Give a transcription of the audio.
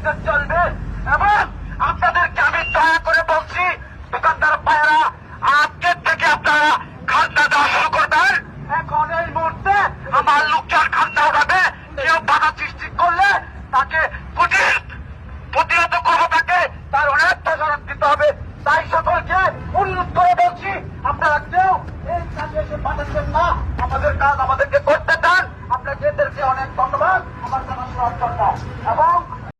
Process চলবে। এবং আপনাদেরকে আমি দয়া করে বলছি, দোকানদার ভাইয়েরা, আজকের থেকে আপনারা খাজনা দেওয়া শুরু করবেন। এখন এই মুহূর্তে আমার লোকজন খাজনা উঠাবে, কেউ বাধা সৃষ্টি করলে তাকে প্রতিহত করবো, তার অনেক প্রচারণ দিতে হবে। তাই সকলকে অনুরোধ করে বলছি, আপনারা কেউ এই কাজে এসে পাঠাচ্ছেন না, আমাদের কাজ আমাদেরকে করতে চান। আপনাদেরকে অনেক ধন্যবাদ আমার জানাশোনার জন্য। এবং